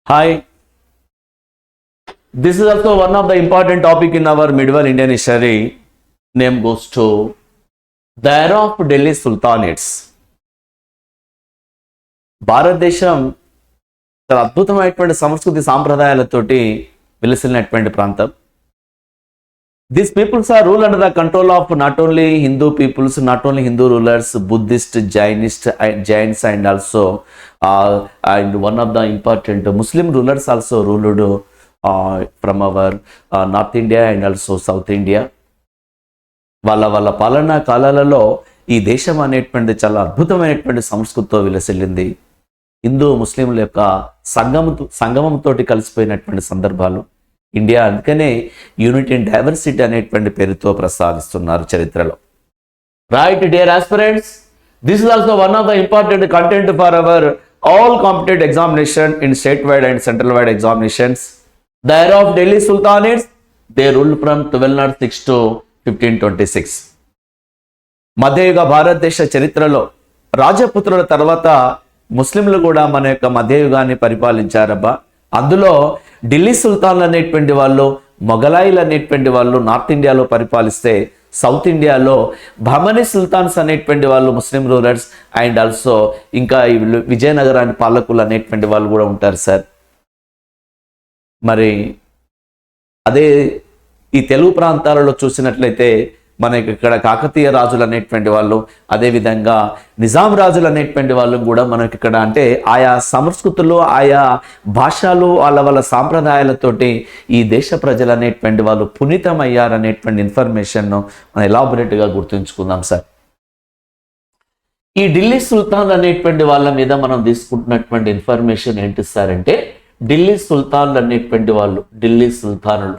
Hi, this is also one of the important topic in our medieval Indian history. Name goes to the era of Delhi Sultanates. భారతదేశం చాలా అద్భుతమైనటువంటి సంస్కృతి సాంప్రదాయాలతోటి వెలిసినటువంటి ప్రాంతం. These peoples are ruled under the control of not only Hindu peoples, not only Hindu rulers, Buddhist, Jains, and also and one of the important Muslim rulers also ruled from our North India and also South India. వాళ్ళ పాలనా కాలాలలో ఈ దేశం అనేటువంటి చాలా అద్భుతమైనటువంటి సంస్కృతితో విలసిల్లింది. హిందూ ముస్లింల యొక్క సంగమంతో కలిసిపోయినటువంటి సందర్భాలు ఇండియా. అందుకనే యూనిటీ అండ్ డైవర్సిటీ అనేటువంటి పేరుతో ప్రస్తావిస్తున్నారు చరిత్రలో. Right dear aspirants, this is also one of the important content for our all competitive examination in state wide and central wide examinations. The era of Delhi sultanates, they ruled from 1206 to 1526. మధ్యయుగ భారతదేశ చరిత్రలో రాజపుత్రుల తర్వాత ముస్లింలు కూడా మన యొక్క మధ్యయుగాన్ని పరిపాలించారబ్బా. అందులో ఢిల్లీ సుల్తాన్లు అనేటువంటి వాళ్ళు, మొఘలాయిలు అనేటువంటి వాళ్ళు నార్త్ ఇండియాలో పరిపాలిస్తే, సౌత్ ఇండియాలో బహమనీ సుల్తాన్స్ అనేటువంటి వాళ్ళు ముస్లిం రూలర్స్ అండ్ ఆల్సో ఇంకా విజయనగరాన్ని పాలకులు అనేటువంటి వాళ్ళు కూడా ఉంటారు సార్. మరి అదే ఈ తెలుగు ప్రాంతాలలో చూసినట్లయితే మనకి ఇక్కడ కాకతీయ రాజులు అనేటువంటి వాళ్ళు, అదేవిధంగా నిజాం రాజులు అనేటువంటి వాళ్ళు కూడా మనకి ఇక్కడ అంటే ఆయా సంస్కృతులు, ఆయా భాషలు, వాళ్ళ సాంప్రదాయాలతోటి ఈ దేశ ప్రజలు అనేటువంటి వాళ్ళు పునీతమయ్యారనేటువంటి ఇన్ఫర్మేషన్ను మనం ఎలాబొరేట్గా గుర్తుంచుకుందాం సార్. ఈ ఢిల్లీ సుల్తాన్ అనేటువంటి వాళ్ళ మీద మనం తీసుకుంటున్నటువంటి ఇన్ఫర్మేషన్ ఏంటి సార్ అంటే, ఢిల్లీ సుల్తాన్లు అనేటువంటి వాళ్ళు, ఢిల్లీ సుల్తానులు,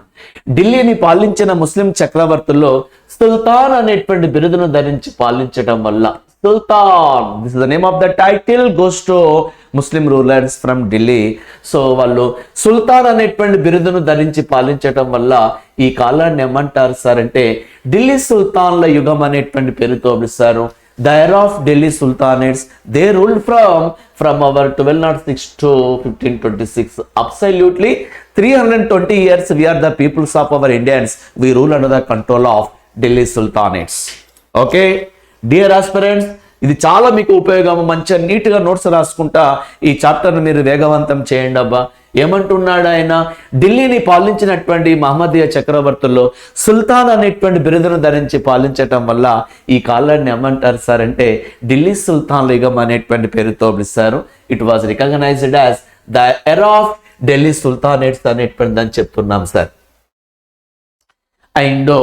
ఢిల్లీని పాలించిన ముస్లిం చక్రవర్తుల్లో సుల్తాన్ అనేటువంటి బిరుదును ధరించి పాలించడం వల్ల సుల్తాన్, this is the name of the title, goes to Muslim rulers from Delhi. So వాళ్ళు సుల్తాన్ అనేటువంటి బిరుదును ధరించి పాలించడం వల్ల ఈ కాలాన్ని ఏమంటారు సార్ అంటే ఢిల్లీ సుల్తాన్ల యుగం అనేటువంటి పేరుతో పిలుస్తారు. The era of Delhi Sultanates, they ruled from our 1206 to 1526. Absolutely 320 years we are the peoples of our Indians. We rule under the control of Delhi Sultanates. Okay, dear aspirants, ఇది చాలా మీకు ఉపయోగం. మంచిగా నీట్గా నోట్స్ రాసుకుంటా ఈ చాప్టర్ని మీరు వేగవంతం చేయండి అబ్బా. ఏమంటున్నాడు ఆయన, ఢిల్లీని పాలించినటువంటి మహమ్మదీయ చక్రవర్తుల్లో సుల్తాన్ అనేటువంటి బిరుదును ధరించి పాలించటం వల్ల ఈ కాలాన్ని ఏమంటారు సార్ అంటే ఢిల్లీ సుల్తాన్ యుగం అనేటువంటి పేరుతో పిలుస్తారు. It was recognised as the era of Delhi sultanates అనేటువంటిది అని చెప్తున్నాం సార్. అండ్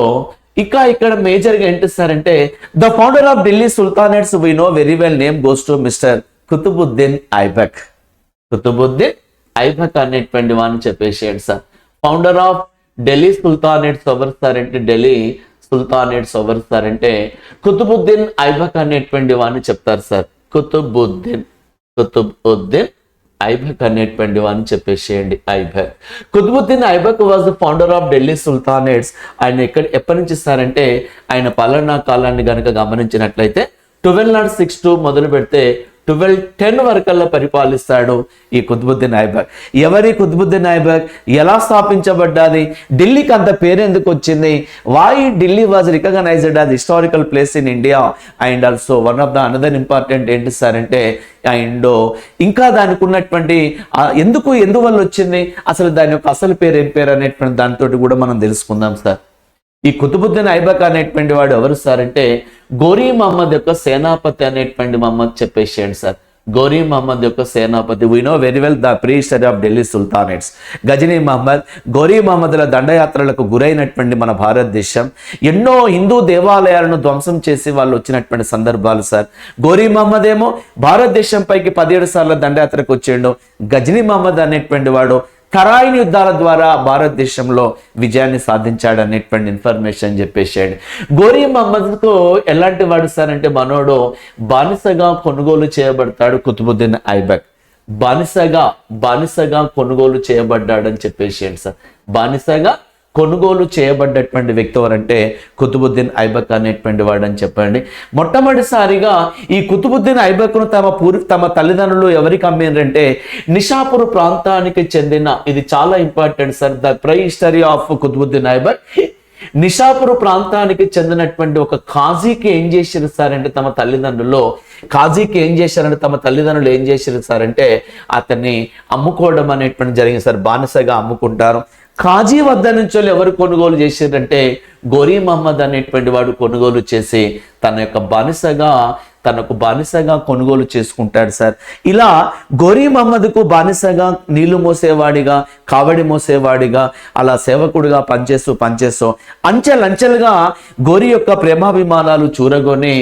ఇక్కడ మేజర్గా ఏంటి సార్ అంటే the founder of Delhi sultanates we know very well, name goes to mister Qutbuddin Aibak. Qutbuddin Aibak అనేటువంటి వాడిని చెప్పేసేయండి sir. Founder of Delhi sultanates ఎవరు సార్ అంటే, ఢిల్లీ సుల్తానేట్స్ ఎవరు సార్ అంటే కుతుబుద్దీన్ ఐబక్ అనేటువంటి వాడిని చెప్తారు సార్. కుతుబుద్దీన్ ఐబక్ అనేటువంటి వాడిని చెప్పేసేయండి. Aibak, Qutbuddin Aibak was the founder of Delhi sultanates. ఆయన ఎప్పటి నుంచి ఇస్తారంటే ఆయన పాలనా కాలాన్ని కనుక గమనించినట్లయితే 1206 మొదలు పెడితే 1210 వరకల్లా పరిపాలిస్తాడు ఈ కుతుబుద్దీన్ ఐబక్. ఎవరి కుతుబుద్దీన్ ఐబక్, ఎలా స్థాపించబడ్డాది, ఢిల్లీకి అంత పేరు ఎందుకు వచ్చింది, why Delhi was recognised as historical place in India and also one of the another important ఏంటి సార్ అంటే అండ్ ఇంకా దానికి ఉన్నటువంటి ఎందువల్ల వచ్చింది, అసలు దాని యొక్క అసలు పేరు ఏం పేరు అనేటువంటి దానితోటి కూడా మనం తెలుసుకుందాం సార్. ఈ కుతుబుద్దీన్ ఐబక్ అనేటువంటి వాడు ఎవరు సార్ అంటే గోరీ మహమ్మద్ యొక్క సేనాపతి అనేటువంటి మహమ్మద్ చెప్పేసేయండి సార్. గోరీ మహమ్మద్ యొక్క సేనాపతి. We know very well the prehistory of Delhi sultanates. Ghazni Muhammad, Ghori మహమ్మద్ల దండయాత్రలకు గురైనటువంటి మన భారతదేశం ఎన్నో హిందూ దేవాలయాలను ధ్వంసం చేసి వాళ్ళు వచ్చినటువంటి సందర్భాలు సార్. గోరీ మహమ్మద్ ఏమో భారతదేశం పైకి 17 సార్లు దండయాత్రకు వచ్చిండు. గజనీ మహమ్మద్ అనేటువంటి వాడు కరాయిన్ యుద్ధాల ద్వారా భారతదేశంలో విజయాన్ని సాధించాడు అనేటువంటి ఇన్ఫర్మేషన్ చెప్పేసాడు. గోరీ మహమ్మద్కు ఎలాంటి వాడు సార్ అంటే మనోడు బానిసగా కొనుగోలు చేయబడతాడు. కుతుబుద్దీన్ ఐబక్ బానిసగా కొనుగోలు చేయబడ్డాడని చెప్పేసాడు సార్. బానిసగా కొనుగోలు చేయబడ్డటువంటి వ్యక్తి ఎవరంటే కుతుబుద్దీన్ ఐబక్ అనేటువంటి వాడు అని చెప్పండి. మొట్టమొదటిసారిగా ఈ కుతుబుద్దీన్ ఐబక్ను తమ తల్లిదండ్రులు ఎవరికి అమ్మిండ్రంటే నిషాపూర్ ప్రాంతానికి చెందిన, ఇది చాలా important sir, the prehistory of Qutbuddin Aibak. Nishapur ప్రాంతానికి చెందినటువంటి ఒక కాజీకి ఏం చేశారు సార్ అంటే తమ తల్లిదండ్రులు ఏం చేశారు సార్ అంటే అతన్ని అమ్ముకోవడం అనేటువంటి జరిగింది సార్. బానిసగా అమ్ముకుంటారు. కాజీ వద్ద నుంచి ఎవరు కొనుగోలు చేశారంటే గోరీ మహమ్మద్ అనేటువంటి వాడు కొనుగోలు చేసి తనకు బానిసగా కొనుగోలు చేసుకుంటాడు సార్. ఇలా గోరీ మహమ్మద్కు బానిసగా, నీళ్లు మోసేవాడిగా, కావడి మోసేవాడిగా, అలా సేవకుడిగా పనిచేస్తూ అంచెలంచెలుగా గోరీ యొక్క ప్రేమాభిమానాలు చూరగొని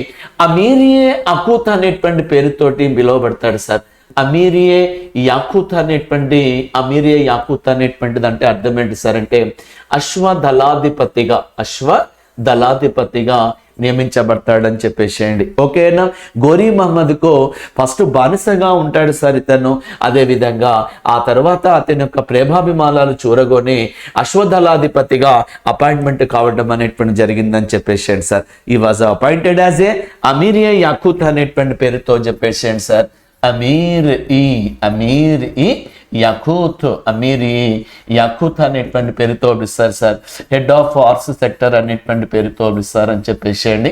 అమీరియే అకూత్ అనేటువంటి పేరుతోటి పిలువబడతాడు సార్. అమీరియే యాకూత్ అనేటువంటిది అంటే అర్థం ఏంటి సార్ అంటే అశ్వదళాధిపతిగా నియమించబడతాడని చెప్పేసేయండి. ఓకేనా. గోరీ మహమ్మద్కు ఫస్ట్ బానిసగా ఉంటాడు సార్ ఇతను. అదే విధంగా ఆ తర్వాత అతని యొక్క ప్రేమాభిమానాలు చూరగొని అశ్వదళాధిపతిగా అపాయింట్మెంట్ కావడం అనేటువంటి జరిగిందని చెప్పేసేయండి సార్. ఈ was appointed as a అమీరియే Yaqut అనేటువంటి పేరుతో చెప్పేసేయండి సార్. అమీర్ ఈ యాకూత్ అనేటువంటి పేరుతో పిలుస్తారు sir. Head of arts sector అనేటువంటి పేరుతో పిలుస్తారు అని చెప్పేసేయండి.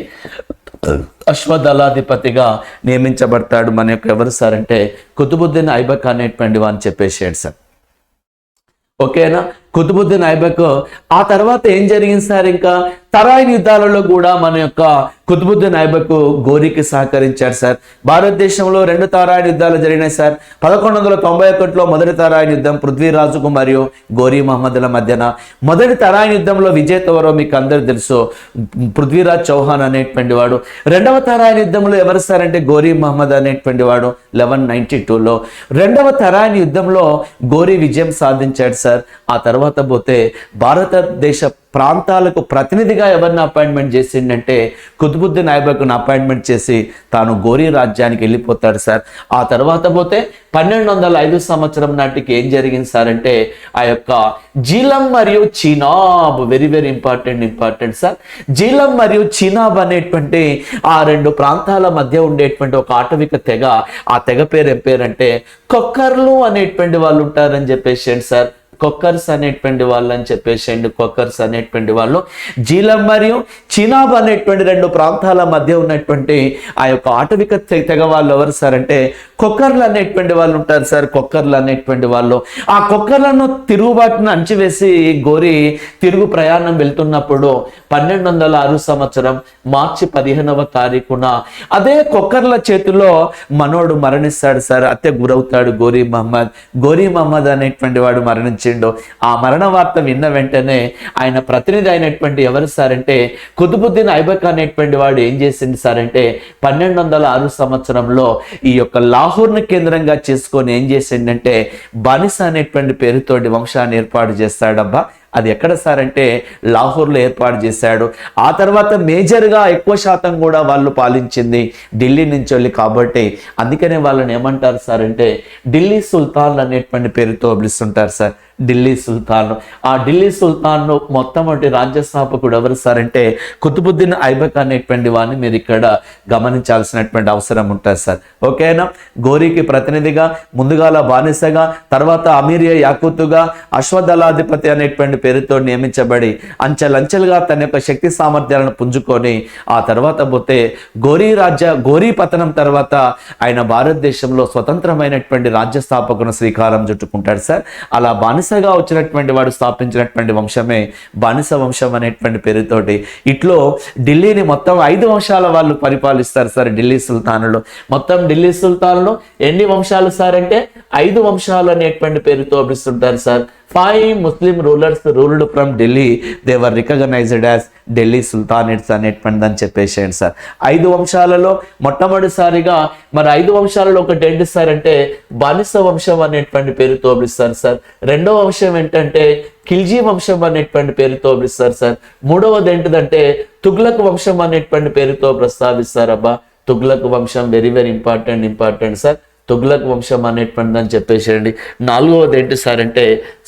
అశ్వదళాధిపతిగా నియమించబడతాడు మన యొక్క ఎవరు సార్ అంటే కుతుబుద్దీన్ ఐబక్ అనేటువంటి అని చెప్పేసేయండి సార్. ఓకేనా. కుతుబుద్దీన్ ఐబక్ ఆ తర్వాత ఏం జరిగింది సార్, ఇంకా తరాయిన్ యుద్ధాలలో కూడా మన యొక్క కుతుబుద్దీన్ ఐబక్ గోరీకి సహకరించాడు సార్. భారతదేశంలో 2 తరాయిన్ యుద్ధాలు జరిగినాయి సార్. 1191లో మొదటి తరాయిన్ యుద్ధం పృథ్వీరాజుకు మరియు గోరీ మహమ్మద్ల మధ్యన. మొదటి తరాయిన్ యుద్ధంలో విజేత ఎవరో మీకు అందరూ తెలుసు, పృథ్వీరాజ్ చౌహాన్ అనేటువంటి వాడు. రెండవ తరాయిన్ యుద్ధంలో ఎవరు సార్ అంటే గోరీ మహమ్మద్ అనేటువంటి వాడు 1192లో. రెండవ తరాయిన్ యుద్ధంలో గోరీ విజయం సాధించాడు సార్. ఆ తర్వాత పోతే భారతదేశ ప్రాంతాలకు ప్రతినిధిగా ఎవరిని అపాయింట్మెంట్ చేసిండంటే కుతుబుద్దీన్ ఐబక్ను అపాయింట్మెంట్ చేసి తాను గోరీ రాజ్యానికి వెళ్ళిపోతాడు సార్. ఆ తర్వాత పోతే 1205 సంవత్సరం నాటికి ఏం జరిగింది సార్ అంటే ఆ యొక్క జీలం మరియు Chenab, very very important sir. Jhelum మరియు చీనాబ్ అనేటువంటి ఆ 2 ప్రాంతాల మధ్య ఉండేటువంటి ఒక ఆటవిక తెగ, ఆ తెగ పేరు ఏం పేరంటే కొక్కర్లు అనేటువంటి వాళ్ళు ఉంటారని చెప్పేసి సార్. కొక్కర్స్ అనేటువంటి వాళ్ళు జీలం మరియు చీనాబ్ అనేటువంటి 2 ప్రాంతాల మధ్య ఉన్నటువంటి ఆ యొక్క ఆటవిక తెగ వాళ్ళు ఎవరు సార్ అంటే కొక్కర్లు అనేటువంటి వాళ్ళు ఉంటారు సార్. కొక్కర్లు అనేటువంటి వాళ్ళు ఆ కొక్కర్లను తిరుగుబాటును అంచివేసి గోరీ తిరుగు ప్రయాణం వెళ్తున్నప్పుడు 1206 సంవత్సరం మార్చి 15వ తారీఖున అదే కొక్కర్ల చేతిలో మనోడు మరణిస్తాడు సార్. హత్య గురవుతాడు గోరీ మహమ్మద్ అనేటువంటి వాడు మరణించాడు. ఆ మరణ వార్త విన్న వెంటనే ఆయన ప్రతినిధి అయినటువంటి ఎవరు సార్ అంటే కుతుబుద్దీన్ ఐబక్ అనేటువంటి వాడు ఏం చేసింది సార్ అంటే 1206 సంవత్సరంలో ఈ యొక్క లాహోర్ను కేంద్రంగా చేసుకొని ఏం చేసిండంటే బానిస అనేటువంటి పేరుతోటి వంశాన్ని ఏర్పాటు చేస్తాడబ్బా. అది ఎక్కడ సార్ అంటే లాహోర్లో ఏర్పాటు చేశాడు. ఆ తర్వాత మేజర్గా ఎక్కువ శాతం కూడా వాళ్ళు పాలించింది ఢిల్లీ నుంచి వెళ్ళి, కాబట్టి అందుకనే వాళ్ళని ఏమంటారు సార్ అంటే ఢిల్లీ సుల్తాన్ అనేటువంటి పేరుతో పిలుస్తుంటారు సార్. ఢిల్లీ సుల్తాన్. ఆ ఢిల్లీ సుల్తాన్ను మొట్టమొదటి రాజ్యస్థాపకుడు ఎవరు సార్ అంటే కుతుబుద్దీన్ ఐబక్ అనేటువంటి వాడిని మీరు ఇక్కడ గమనించాల్సినటువంటి అవసరం ఉంటుంది సార్. ఓకేనా. గోరీకి ప్రతినిధిగా, ముందుగాల బానిసగా, తర్వాత అమీరియే యాకూతుగా, అశ్వదళాధిపతి అనేటువంటి పేరుతో నియమించబడి అంచెలంచెలుగా తన యొక్క శక్తి సామర్థ్యాలను పుంజుకొని ఆ తర్వాత పోతే గోరీ పతనం తర్వాత ఆయన భారతదేశంలో స్వతంత్రమైనటువంటి రాజ్యస్థాపకును శ్రీకారం చుట్టుకుంటాడు సార్. అలా బానిసగా వచ్చినటువంటి వాడు స్థాపించినటువంటి వంశమే బానిస వంశం అనేటువంటి పేరుతోటి ఇట్లో ఢిల్లీని మొత్తం 5 వంశాల వాళ్ళు పరిపాలిస్తారు సార్. ఢిల్లీ సుల్తానులు మొత్తం ఢిల్లీ సుల్తానులు ఎన్ని వంశాలు సార్ అంటే 5 వంశాలు అనేటువంటి పేరుతో పిలుస్తుంటారు sir. 5 Muslim rulers ruled from Delhi. They were recognized as Delhi sultanates అనేటువంటిది అని చెప్పేసేయండి సార్. 5 వంశాలలో మొట్టమొదటిసారిగా మరి 5 వంశాలలో ఒకటి ఏంటి సార్ అంటే బానిస వంశం అనేటువంటి పేరుతో పిలుస్తారు సార్. రెండవ వంశం ఏంటంటే ఖిల్జీ వంశం అనేటువంటి పేరుతో పిలుస్తారు సార్. మూడవది ఏంటిదంటే తుగ్లక్ వంశం అనేటువంటి పేరుతో ప్రస్తావిస్తారు అబ్బా. తుగ్లక్ వంశం very very important sir. Tughlaq వంశం అనేటువంటిది అని చెప్పేసేయండి. 4వది ఏంటి సార్ అంటే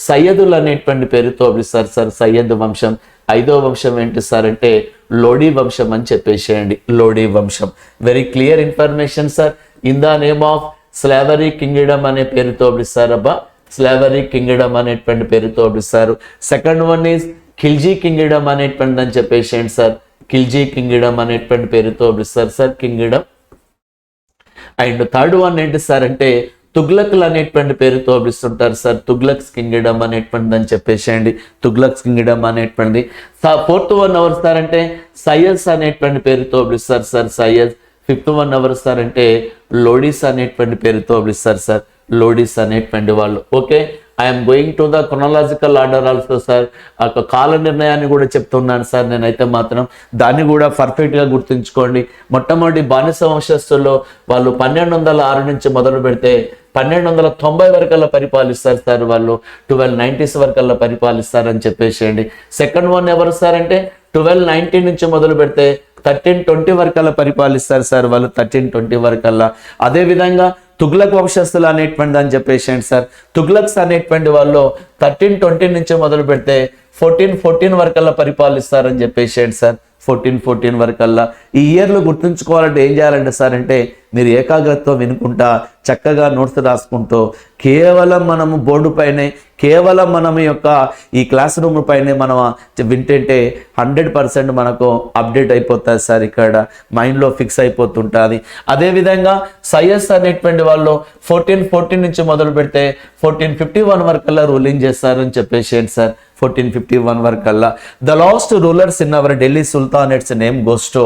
సయ్యదులు అనేటువంటి పేరుతో పిలుస్తారు సార్, సయ్యద్ వంశం. 5వ వంశం ఏంటి సార్ అంటే లోడీ వంశం అని చెప్పేసేయండి, లోడీ వంశం. Very clear information sir. In the name of slavery Kingdom అనే పేరుతో పిలుస్తారు అబ్బా, స్లావరీ కింగ్డమ్ అనేటువంటి పేరుతో పిలుస్తారు. Second one is Khilji Kingdom అనేటువంటిది అని చెప్పేసేయండి సార్, ఖిల్జీ కింగ్డమ్ అనేటువంటి పేరుతో పిలుస్తారు sir, Kingdom. And third one ఏంటి సార్ అంటే తుగ్లక్లు అనేటువంటి పేరుతో పిలుస్తుంటారు సార్, తుగ్లక్స్ కింగ్డమ్ అనేటువంటిది అని చెప్పేసేయండి, తుగ్లక్స్ కింగ్డమ్ అనేటువంటిది. ఫోర్త్ వన్ ఎవరు సార్ అంటే సయ్యద్స్ అనేటువంటి పేరుతో పిలుస్తారు సార్, సయ్యద్. ఫిఫ్త్ వన్ ఎవరు సార్ అంటే లోడీస్ అనేటువంటి పేరుతో పిలుస్తారు సార్, లోడీస్ అనేటువంటి వాళ్ళు. Okay, I'm going to the chronological order also sir. కాల నిర్ణయాన్ని కూడా చెప్తున్నాను సార్ నేనైతే మాత్రం, దాన్ని కూడా పర్ఫెక్ట్గా గుర్తుంచుకోండి. మొట్టమొదటి బానిస వంశస్థుల్లో వాళ్ళు 1206 నుంచి మొదలు పెడితే 1290 వరకల్లా పరిపాలిస్తారు సార్, వాళ్ళు 1290s వరకల్లా పరిపాలిస్తారని చెప్పేసేయండి. సెకండ్ వన్ ఎవరు సార్ అంటే 1290 నుంచి మొదలు పెడితే 1320 వరకల్లా పరిపాలిస్తారు సార్ వాళ్ళు, 1320 వరకల్లా. అదేవిధంగా తుగ్లక్ వంశస్థులు అనేటువంటిది అని చెప్పేసేయండి సార్. తుగ్లక్స్ అనేటువంటి వాళ్ళు 1320 నుంచి మొదలు పెడితే 1414 వరకల్లా పరిపాలిస్తారని చెప్పేసేయండి సార్, 1414 వరకల్లా. ఈ ఇయర్లు గుర్తుంచుకోవాలంటే ఏం చేయాలంటే సార్ అంటే మీరు ఏకాగ్రతతో వినుకుంటా చక్కగా నోట్స్ రాసుకుంటూ కేవలం మనము బోర్డు పైనే, కేవలం మనం యొక్క ఈ క్లాస్ రూమ్ పైనే మనం వింటుంటే 100% మనకు అప్డేట్ అయిపోతుంది సార్, ఇక్కడ మైండ్లో ఫిక్స్ అయిపోతుంటుంది. అదేవిధంగా సయ్యద్స్ అనేటువంటి వాళ్ళు 1414 నుంచి మొదలు పెడితే 1451 వరకల్లా రూలింగ్ చేస్తారని చెప్పేసేయండి సార్, 1451 వరకల్లా. The last rulers in our Delhi sultanates name goes to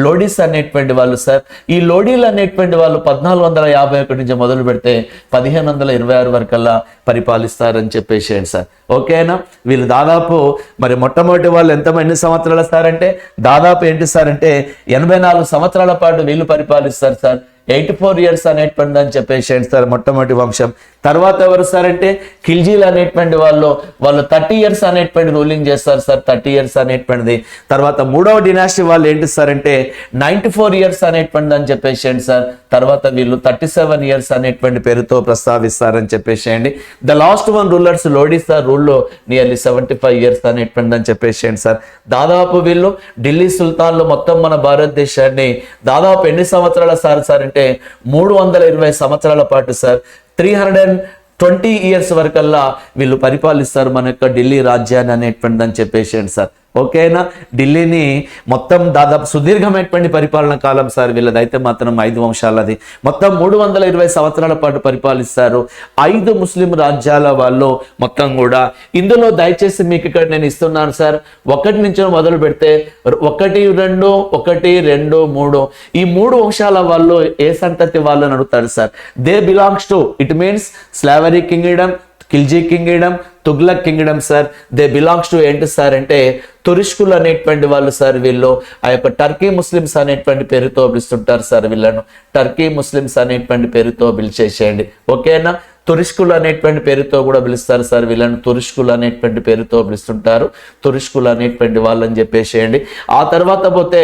Lodis అనేటువంటి వాళ్ళు సార్. ఈ లోడీలు అనేటువంటి వాళ్ళు 1451 నుంచి మొదలు పెడితే 1526 వరకల్లా పరిపాలిస్తారని చెప్పేసేయండి సార్. ఓకేనా, వీళ్ళు దాదాపు మరి మొట్టమొదటి వాళ్ళు ఎన్ని సంవత్సరాలు సార్ అంటే దాదాపు ఏంటి సార్ అంటే 84 సంవత్సరాల పాటు వీళ్ళు పరిపాలిస్తారు సార్. 84 ఇయర్స్ అనేటువంటిది అని చెప్పేసేయండి సార్ మొట్టమొదటి వంశం. తర్వాత ఎవరు సార్ అంటే ఖిల్జీలు అనేటువంటి వాళ్ళు 30 ఇయర్స్ అనేటువంటి రూలింగ్ చేస్తారు సార్, 30 ఇయర్స్ అనేటువంటిది. తర్వాత మూడవ డినాస్టీ వాళ్ళు ఏంటి సార్ అంటే 94 ఇయర్స్ అనేటువంటిది అని చెప్పేసేయండి సార్. తర్వాత వీళ్ళు 37 ఇయర్స్ అనేటువంటి పేరుతో ప్రస్తావిస్తారని చెప్పేసేయండి. The last one rulers Lodis sir, రూల్లో నియర్లీ 75 ఇయర్స్ అనేటువంటిది అని చెప్పేసేయండి సార్. దాదాపు వీళ్ళు ఢిల్లీ సుల్తాన్లు మొత్తం మన భారతదేశాన్ని దాదాపు ఎన్ని సంవత్సరాల సార్ అంటే 320 సంవత్సరాల పాటు సార్, 320 ఇయర్స్ వరకల్లా వీళ్ళు పరిపాలిస్తారు మన యొక్క ఢిల్లీ రాజ్యాన్ని అనేటువంటిది అని చెప్పేసేయండి సార్. ఓకేనా, ఢిల్లీని మొత్తం దాదాపు సుదీర్ఘమైనటువంటి పరిపాలన కాలం సార్ వీళ్ళది అయితే మాత్రం 5 వంశాలది. మొత్తం 320 సంవత్సరాల పాటు పరిపాలిస్తారు 5 ముస్లిం రాజ్యాల వాళ్ళు మొత్తం కూడా. ఇందులో దయచేసి మీకు ఇక్కడ నేను ఇస్తున్నాను సార్, 1 నుంచి మొదలు పెడితే 1, 2, 1, 2, 3 ఈ 3 వంశాల వాళ్ళు ఏ సంతతి వాళ్ళని అడుగుతారు sir. They belongs to, it means slavery Kingdom, Khilji Kingdom, Tughlaq Kingdom sir. They belongs to ఏంటి సార్ అంటే తురుష్కులు అనేటువంటి వాళ్ళు సార్. వీళ్ళు ఆ యొక్క టర్కీ ముస్లిమ్స్ అనేటువంటి పేరుతో పిలుస్తుంటారు సార్ వీళ్ళను, టర్కీ ముస్లిమ్స్ అనేటువంటి పేరుతో పిలిచేసేయండి. ఓకేనా, తురుష్కులు అనేటువంటి పేరుతో కూడా పిలుస్తారు సార్ వీళ్ళని, తురుష్కులు అనేటువంటి పేరుతో పిలుస్తుంటారు, తురుష్కులు అనేటువంటి వాళ్ళని చెప్పేసేయండి. ఆ తర్వాత పోతే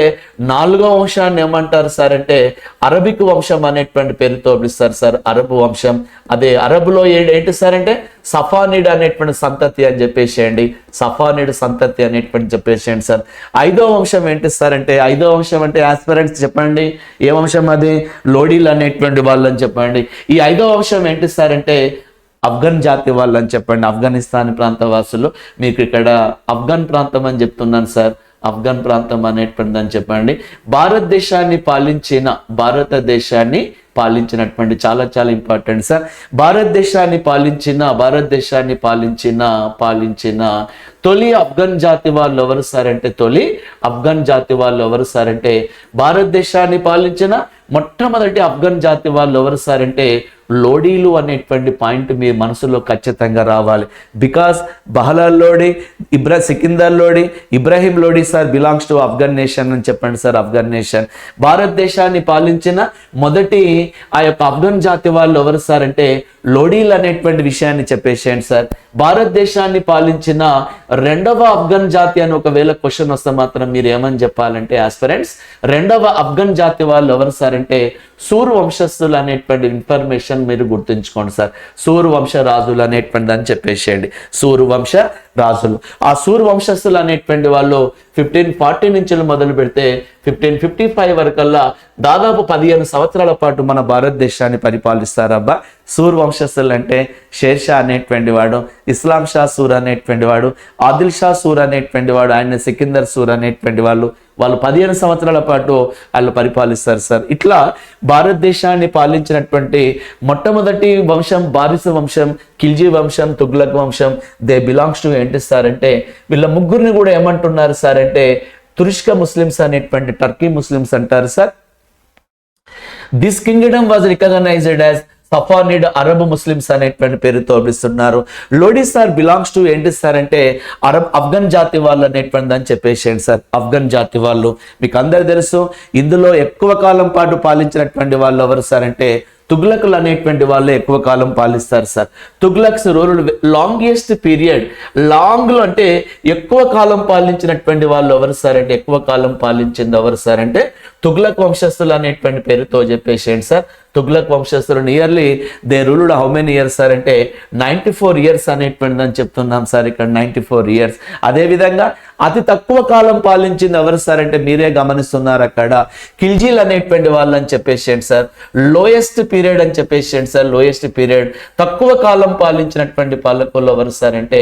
4వ వంశాన్ని ఏమంటారు సార్ అంటే అరబిక్ వంశం అనేటువంటి పేరుతో పిలుస్తారు సార్, అరబ్ వంశం. అదే అరబులో ఏంటి సార్ అంటే సఫానిడ్ అనేటువంటి సంతతి అని చెప్పేసేయండి, సఫానిడ్ సంతతి అనేటువంటి చెప్పేసేయండి సార్. 5వ వంశం ఏంటి సార్ అంటే 5వ వంశం అంటే ఆస్పిరెంట్స్ చెప్పండి, ఏ వంశం అది, లోడీలు అనేటువంటి వాళ్ళని చెప్పండి. ఈ 5వ వంశం ఏంటి సార్ అంటే అఫ్ఘన్ జాతి వాళ్ళు అని చెప్పండి, ఆఫ్ఘనిస్తాన్ ప్రాంత వాసులు. మీకు ఇక్కడ అఫ్ఘన్ ప్రాంతం అని చెప్తున్నాను సార్, ఆఫ్ఘన్ ప్రాంతం అనేటువంటిది అని చెప్పండి. భారతదేశాన్ని పాలించినటువంటి చాలా చాలా ఇంపార్టెంట్ సార్. భారతదేశాన్ని పాలించిన తొలి ఆఫ్ఘన్ జాతి వాళ్ళు ఎవరు సార్ అంటే భారతదేశాన్ని పాలించిన మొట్టమొదటి ఆఫ్ఘన్ జాతి వాళ్ళు ఎవరు సార్ అంటే లోడీలు అనేటువంటి పాయింట్ మీ మనసులో ఖచ్చితంగా రావాలి. Because Bahlul Lodi, Sikandar Lodi, Ibrahim Lodi sir belongs to Afghan nation అని చెప్పండి సార్, ఆఫ్ఘన్ నేషన్. భారతదేశాన్ని పాలించిన మొదటి ఆ యొక్క ఆఫ్ఘన్ జాతి వాళ్ళు ఎవరు సార్ అంటే లోడీలు అనేటువంటి విషయాన్ని చెప్పేసేయండి సార్. భారతదేశాన్ని పాలించిన 2వ ఆఫ్ఘన్ జాతి అని ఒకవేళ క్వశ్చన్ వస్తే మాత్రం మీరు ఏమని చెప్పాలంటే ఆస్పిరెంట్స్ 2వ ఆఫ్ఘన్ జాతి వాళ్ళు ఎవరు సార్ అంటే సూరు వంశస్థులు అనేటువంటి ఇన్ఫర్మేషన్ మీరు గుర్తుంచుకోండి సార్. సూరు వంశ రాజులు అనేటువంటి అని చెప్పేసేయండి. సూరు వంశ రాజులు. ఆ సూరు వంశస్థులు అనేటువంటి వాళ్ళు 1540 నుంచి మొదలు పెడితే 1555 వరకల్లా దాదాపు 15 సంవత్సరాల పాటు మన భారతదేశాన్ని పరిపాలిస్తారబ్బా. సూర్ వంశస్థులు అంటే షేర్ షా అనేటువంటి వాడు, ఇస్లాం షా సూర్ అనేటువంటి వాడు, ఆదిల్ షా సూర్ అనేటువంటి వాడు, ఆయన సికిందర్ సూర్ అనేటువంటి వాళ్ళు 15 సంవత్సరాల పాటు వాళ్ళు పరిపాలిస్తారు సార్. ఇట్లా భారతదేశాన్ని పాలించినటువంటి మొట్టమొదటి వంశం బారిస వంశం, ఖిల్జీ వంశం, తుగ్లక్ వంశం. దే బిలాంగ్స్ టు ఏంటి సార్ అంటే వీళ్ళ ముగ్గురిని కూడా ఏమంటున్నారు సార్ అంటే తుర్ష్క ముస్లిమ్స్ అనేటువంటి టర్కీ ముస్లిమ్స్ అంటారు sir. This kingdom was recognised as Safanid Arab Muslims అనేటువంటి పేరుతో పిలుస్తున్నారు. లోడిసార్ బిలాంగ్స్ టు ఏంటి సార్ అంటే ఆఫ్ఘన్ జాతి వాళ్ళు అనేటువంటి అని చెప్పేసేయండి సార్. ఆఫ్ఘన్ జాతి వాళ్ళు మీకు అందరు తెలుసు. ఇందులో ఎక్కువ కాలం పాటు పాలించినటువంటి వాళ్ళు ఎవరు సార్ అంటే తుగ్లకులు అనేటువంటి వాళ్ళు ఎక్కువ కాలం పాలిస్తారు sir. Tughlaqs rule longest period, లాంగ్లో అంటే ఎక్కువ కాలం పాలించినటువంటి వాళ్ళు ఎవరు సార్ అంటే ఎక్కువ కాలం పాలించింది ఎవరు సార్ అంటే తుగ్లక్ వంశస్థులు అనేటువంటి పేరుతో చెప్పేసేయండి సార్. తుగ్లక్ వంశస్థులు nearly they ruled how many years sir అంటే 94 ఇయర్స్ అనేటువంటిది అని చెప్తున్నాం సార్ ఇక్కడ 94 ఇయర్స్. అదేవిధంగా అతి తక్కువ కాలం పాలించింది ఎవరు సార్ అంటే మీరే గమనిస్తున్నారు అక్కడ ఖిల్జీలు అనేటువంటి వాళ్ళు అని చెప్పేసేయండి సార్. లోయెస్ట్ పీరియడ్ అని చెప్పేసేయండి సార్. లోయెస్ట్ పీరియడ్ తక్కువ కాలం పాలించినటువంటి పాలకులు ఎవరు సార్ అంటే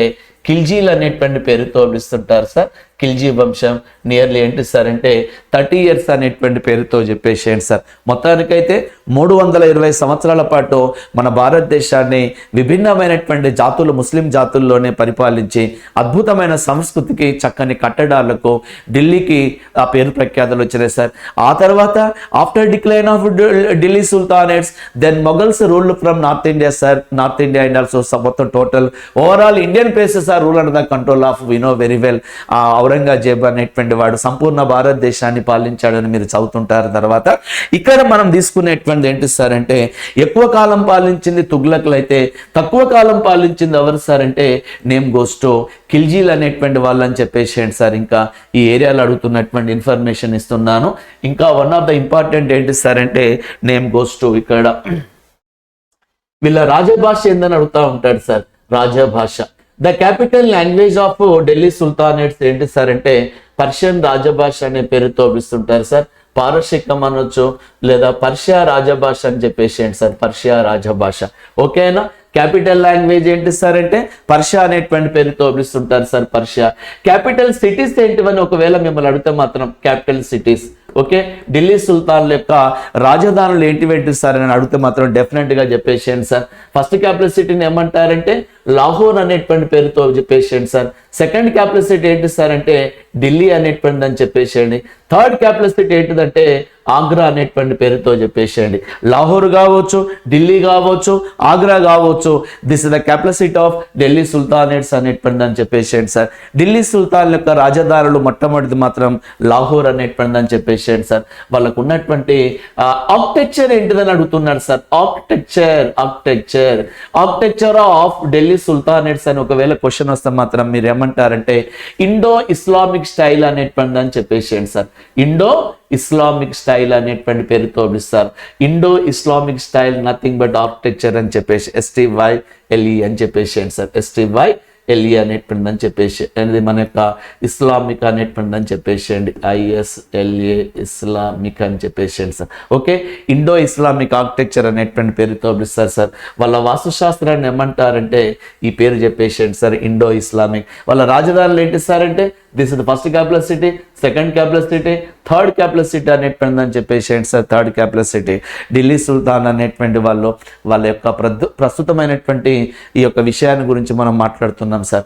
ఖిల్జీలు అనేటువంటి పేరుతో పిలుస్తుంటారు సార్. ఖిల్జీ వంశం నియర్లీ ఏంటి సార్ అంటే 30 ఇయర్స్ అనేటువంటి పేరుతో చెప్పేసేయండి సార్. మొత్తానికైతే 320 సంవత్సరాల పాటు మన భారతదేశాన్ని విభిన్నమైనటువంటి జాతులు, ముస్లిం జాతుల్లోనే పరిపాలించి అద్భుతమైన సంస్కృతికి, చక్కని కట్టడాలకు ఢిల్లీకి ఆ పేరు ప్రఖ్యాతలు వచ్చినాయి సార్. ఆ తర్వాత after decline of Delhi sultanates then Mughals ruled from north India sir. North India and also మొత్తం total overall Indian places are rule under the control of we know very well Aurangzeb అనేటువంటి వాడు సంపూర్ణ భారతదేశాన్ని పాలించాడని మీరు చదువుతుంటారు. తర్వాత ఇక్కడ మనం తీసుకునేటువంటి ఏంటి సార్ అంటే ఎక్కువ కాలం పాలించింది తుగ్లకులు అయితే తక్కువ కాలం పాలించింది ఎవరు సార్ అంటే నేమ్ గోస్టో ఖిల్జీలు అనేటువంటి వాళ్ళు అని చెప్పేసేయండి సార్. ఇంకా ఈ ఏరియాలో అడుగుతున్నటువంటి ఇన్ఫర్మేషన్ ఇస్తున్నాను. ఇంకా వన్ ఆఫ్ ద ఇంపార్టెంట్ ఏంటి సార్ అంటే నేమ్ గోస్టో ఇక్కడ వీళ్ళ రాజభాష ఏందని అడుగుతూ ఉంటాడు సార్. రాజభాష. The capital language of Delhi sultanates ఏంటి సార్ అంటే పర్షియన్ రాజభాష అనే పేరుతో పిలుస్తుంటారు సార్. పారశికం అనొచ్చు లేదా పర్షియా రాజభాష అని చెప్పేసేయండి సార్. పర్షియా రాజభాష. ఓకేనా. క్యాపిటల్ లాంగ్వేజ్ ఏంటి సార్ అంటే పర్షియా అనేటువంటి పేరుతో పిలుస్తుంటారు సార్. పర్షియా. క్యాపిటల్ సిటీస్ ఏంటివని ఒకవేళ మిమ్మల్ని అడిగితే మాత్రం క్యాపిటల్ సిటీస్. ఓకే. ఢిల్లీ సుల్తాన్ల యొక్క రాజధానులు ఏంటి సార్ అని అడిగితే మాత్రం డెఫినెట్ గా చెప్పేసేయండి సార్. ఫస్ట్ క్యాపిటల్ సిటీని ఏమంటారంటే లాహోర్ అనేటువంటి పేరుతో చెప్పేసేయండి సార్. సెకండ్ క్యాపిటల్ సిటీ ఏంటి సార్ అంటే ఢిల్లీ అనేటువంటి అని చెప్పేసేయండి. థర్డ్ క్యాపిటల్ సిటీ ఏంటిదంటే ఆగ్రా అనేటువంటి పేరుతో చెప్పేసేయండి. లాహోర్ కావచ్చు, ఢిల్లీ కావచ్చు, ఆగ్రా కావచ్చు. This is the capital city of Delhi sultanates అనేటువంటి అని చెప్పేసేయండి సార్. ఢిల్లీ సుల్తాన్ యొక్క రాజధానులు మొట్టమొదటిది మాత్రం లాహోర్ అనేటువంటి అని చెప్పేసేయండి సార్. వాళ్ళకు ఉన్నటువంటి ఆర్కిటెక్చర్ ఏంటిదని అడుగుతున్నారు sir. Architecture of Delhi sultanates అని ఒకవేళ క్వశ్చన్ వస్తే మాత్రం మీరు ఏమంటారంటే ఇండో ఇస్లామిక్ స్టైల్ అనేటువంటి అని చెప్పేసేయండి సార్. ఇండో ఇస్లామిక్ స్టైల్ అనేటువంటి పేరుతో పిలుస్తారు. Indo Islamic style nothing but architecture అని చెప్పేసి STYLE అని చెప్పేసేయండి సార్. STYLE అనేటువంటి అని చెప్పేసి అనేది మన యొక్క ఇస్లామిక్ అనేటువంటి అని చెప్పేసేయండి. ISLA ఇస్లామిక్ అని చెప్పేసేయండి sir. Okay. Indo Islamic architecture అనేటువంటి పేరుతో పిలుస్తారు సార్. వాళ్ళ వాస్తుశాస్త్రాన్ని ఏమంటారంటే ఈ పేరు చెప్పేసేయండి సార్. Indo Islamic. వాళ్ళ రాజధానులు ఏంటి సార్ అంటే this is the first capital city, second capital city, third capital city అనేటువంటి అని చెప్పేసేయండి sir. Third capital city. Delhi సుల్తాన్ అనేటువంటి వాళ్ళు వాళ్ళ యొక్క ప్రస్తుతమైనటువంటి ఈ యొక్క విషయాన్ని గురించి మనం మాట్లాడుతున్నాం సార్.